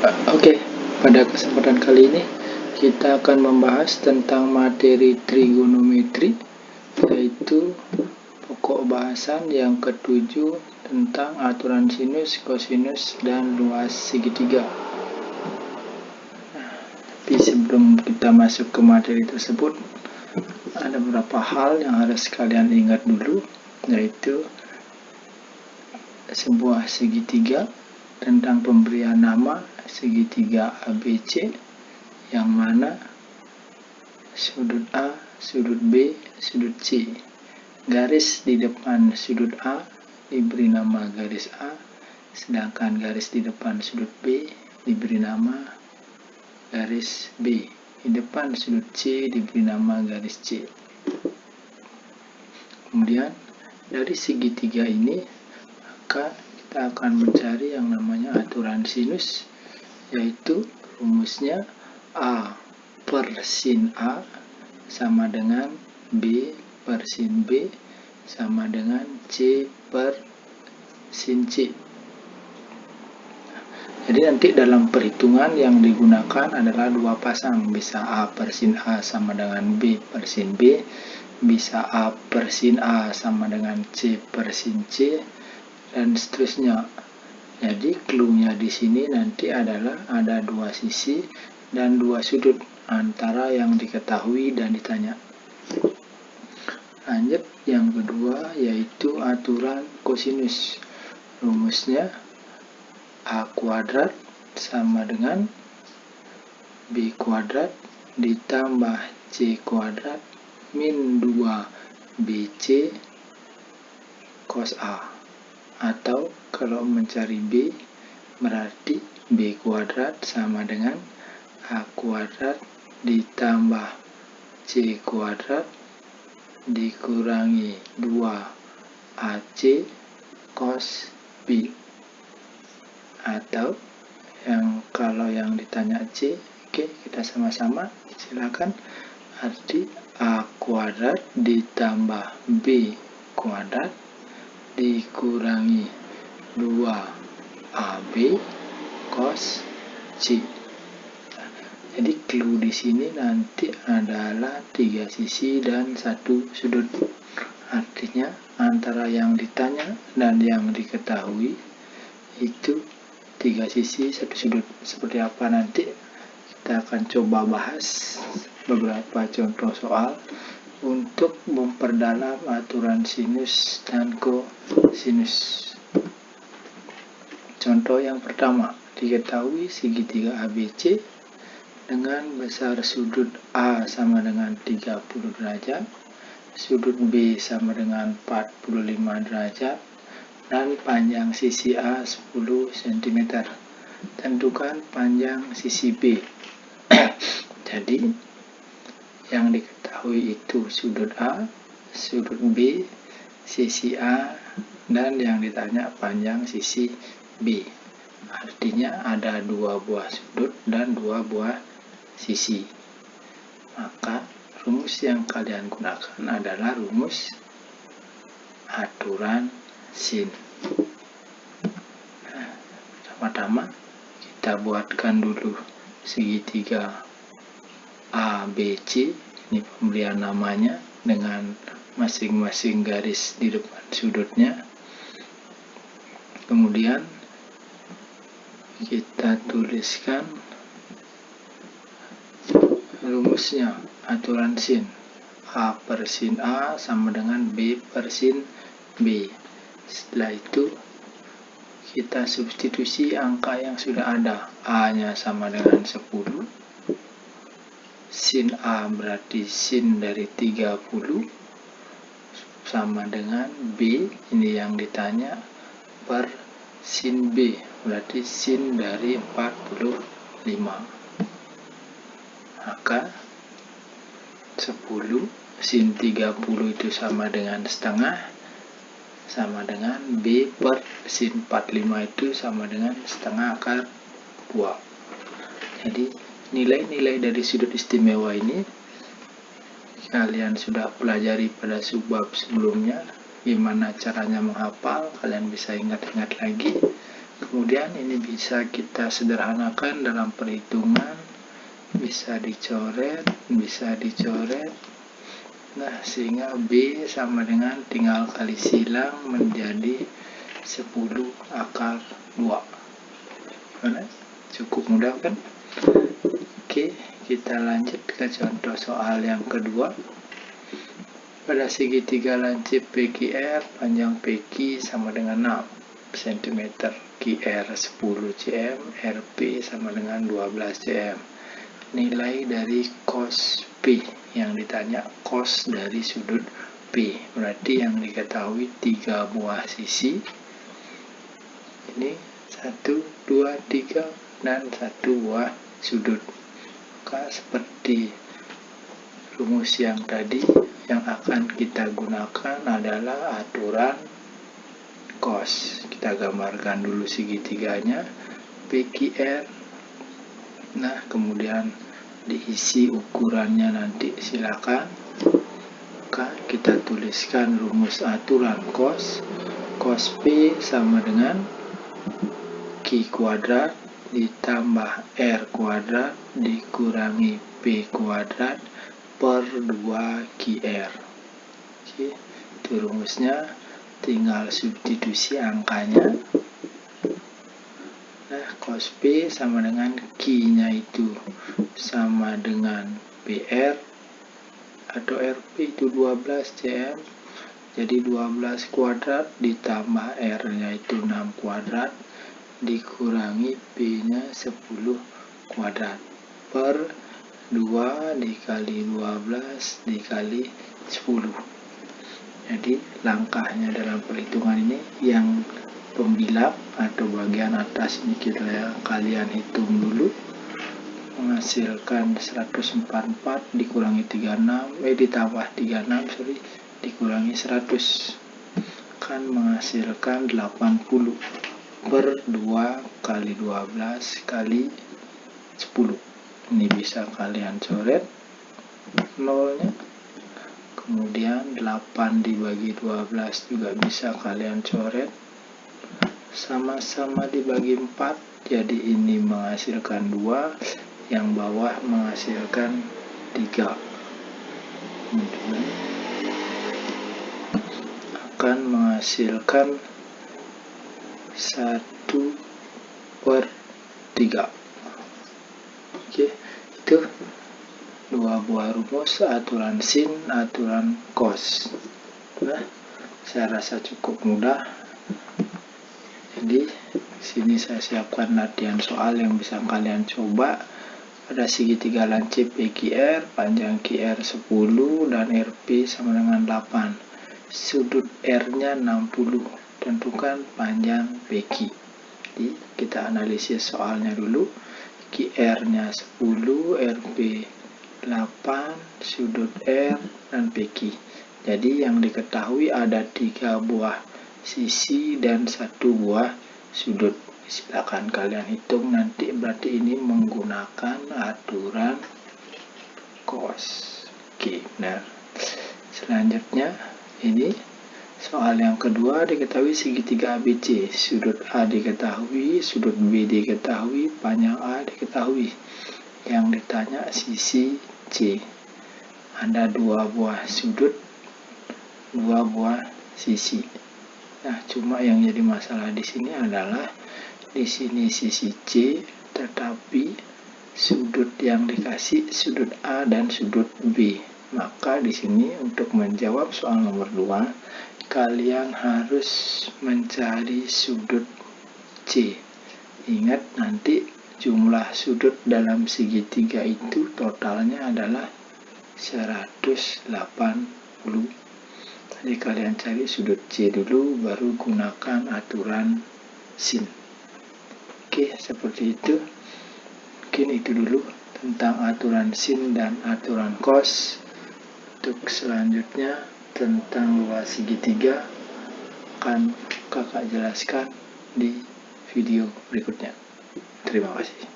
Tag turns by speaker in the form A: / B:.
A: Oke, pada kesempatan kali ini kita akan membahas tentang materi trigonometri, yaitu pokok bahasan yang ketujuh tentang aturan sinus, kosinus, dan luas segitiga. Tapi sebelum kita masuk ke materi tersebut, ada beberapa hal yang harus kalian ingat dulu, yaitu sebuah segitiga tentang pemberian nama segitiga ABC, yang mana sudut A, sudut B, sudut C. Garis di depan sudut A diberi nama garis A, sedangkan garis di depan sudut B diberi nama garis B. Di depan sudut C diberi nama garis C. Kemudian dari segitiga ini, maka kita akan mencari yang namanya aturan sinus, yaitu rumusnya A per sin A sama dengan B per sin B sama dengan C per sin C. Jadi nanti dalam perhitungan yang digunakan adalah dua pasang, bisa A per sin A sama dengan B per sin B, bisa A per sin A sama dengan C per sin C, dan seterusnya. Jadi clue-nya di sini nanti adalah ada dua sisi dan dua sudut antara yang diketahui dan ditanya. Lanjut, yang kedua yaitu aturan kosinus. Rumusnya A kuadrat sama dengan B kuadrat ditambah C kuadrat min 2BC cos A. Atau kalau mencari B, berarti B kuadrat sama dengan A kuadrat ditambah C kuadrat dikurangi 2AC cos B. Atau kalau yang ditanya C, oke, kita sama-sama silakan. Arti A kuadrat ditambah B kuadrat dikurangi 2AB cos C. Jadi clue di sini nanti adalah 3 sisi dan 1 sudut. Artinya antara yang ditanya dan yang diketahui itu 3 sisi 1 sudut. Seperti apa nanti kita akan coba bahas beberapa contoh soal untuk memperdalam aturan sinus dan kosinus. Contoh yang pertama, diketahui segitiga ABC dengan besar sudut A sama dengan 30 derajat, sudut B sama dengan 45 derajat, dan panjang sisi A 10 cm. Tentukan panjang sisi B. Jadi, yang diketahui itu sudut A, sudut B, sisi A, dan yang ditanya panjang sisi B. Artinya ada 2 buah sudut dan 2 buah sisi. Maka rumus yang kalian gunakan adalah rumus aturan sin. Pertama-tama kita buatkan dulu segitiga ABC, ini pemberian namanya dengan masing-masing garis di depan sudutnya. Kemudian kita tuliskan rumusnya aturan sin. A per sin A sama dengan B per sin B. Setelah itu kita substitusi angka yang sudah ada. A-nya sama dengan 10. Sin A berarti sin dari 30 sama dengan B, ini yang ditanya, per sin B berarti sin dari 45. Maka 10 sin 30 itu sama dengan setengah, sama dengan B per sin 45 itu sama dengan setengah akar 2. Jadi nilai-nilai dari sudut istimewa ini kalian sudah pelajari pada subbab sebelumnya. Gimana caranya menghafal, kalian bisa ingat-ingat lagi. Kemudian ini bisa kita sederhanakan dalam perhitungan, bisa dicoret. Nah, sehingga B sama dengan tinggal kali silang menjadi 10 akar 2. Gimana? Cukup mudah kan? Oke, kita lanjut ke contoh soal yang kedua. Pada segitiga lancip PQR, panjang PQ sama dengan 6 cm, QR 10 cm, RP sama dengan 12 cm. Nilai dari cos P, yang ditanya cos dari sudut P. Berarti yang diketahui 3 buah sisi. Ini 1, 2, 3 dan 1 buah sudut. Maka seperti rumus yang tadi, yang akan kita gunakan adalah aturan cos. Kita gambarkan dulu segitiganya PQR. Nah, kemudian diisi ukurannya nanti silakan. Maka kita tuliskan rumus aturan cos. Cos P sama dengan Q kuadrat ditambah R kuadrat dikurangi P kuadrat per 2 QR. Oke, itu rumusnya, tinggal substitusi angkanya. Nah, cos P sama dengan Q-nya itu sama dengan PR atau RP itu 12 cm. Jadi 12 kuadrat ditambah R-nya itu 6 kuadrat dikurangi P-nya 10 kuadrat per 2 dikali 12 dikali 10. Jadi langkahnya dalam perhitungan ini, yang pembilang atau bagian atas ini kalian hitung dulu. Menghasilkan 144 dikurangi 36 ditambah 36 dikurangi 100 kan menghasilkan 80 per 2 kali 12 kali 10. Ini bisa kalian coret nolnya. Kemudian 8 dibagi 12 juga bisa kalian coret. Sama-sama dibagi 4, jadi ini menghasilkan 2, yang bawah menghasilkan 3. Kemudian akan menghasilkan 1 per 3. Oke, itu 2 buah rumus aturan sin, aturan cos. Nah, saya rasa cukup mudah. Jadi sini saya siapkan latihan soal yang bisa kalian coba. Pada segitiga lancip PQR, panjang QR 10 dan RP sama dengan 8. Sudut R-nya 60. Tentukan panjang PQ. Jadi kita analisis soalnya dulu. QR-nya 10, RP 8, sudut R dan PQ. Jadi yang diketahui ada 3 buah sisi dan 1 buah sudut. Silakan kalian hitung nanti, berarti ini menggunakan aturan cos. Oke, benar. Selanjutnya ini soal yang kedua, diketahui segitiga ABC. Sudut A diketahui, sudut B diketahui, panjang A diketahui. Yang ditanya sisi C. Ada 2 buah sudut, 2 buah sisi. Nah, cuma yang jadi masalah di sini adalah di sini sisi C, tetapi sudut yang dikasih sudut A dan sudut B. Maka di sini untuk menjawab soal nomor 2, kalian harus mencari sudut C. Ingat, nanti jumlah sudut dalam segitiga itu totalnya adalah 180. Jadi kalian cari sudut C dulu, baru gunakan aturan sin. Oke, seperti itu. Mungkin itu dulu tentang aturan sin dan aturan cos. Untuk selanjutnya tentang luas segitiga akan kakak jelaskan di video berikutnya. Terima kasih.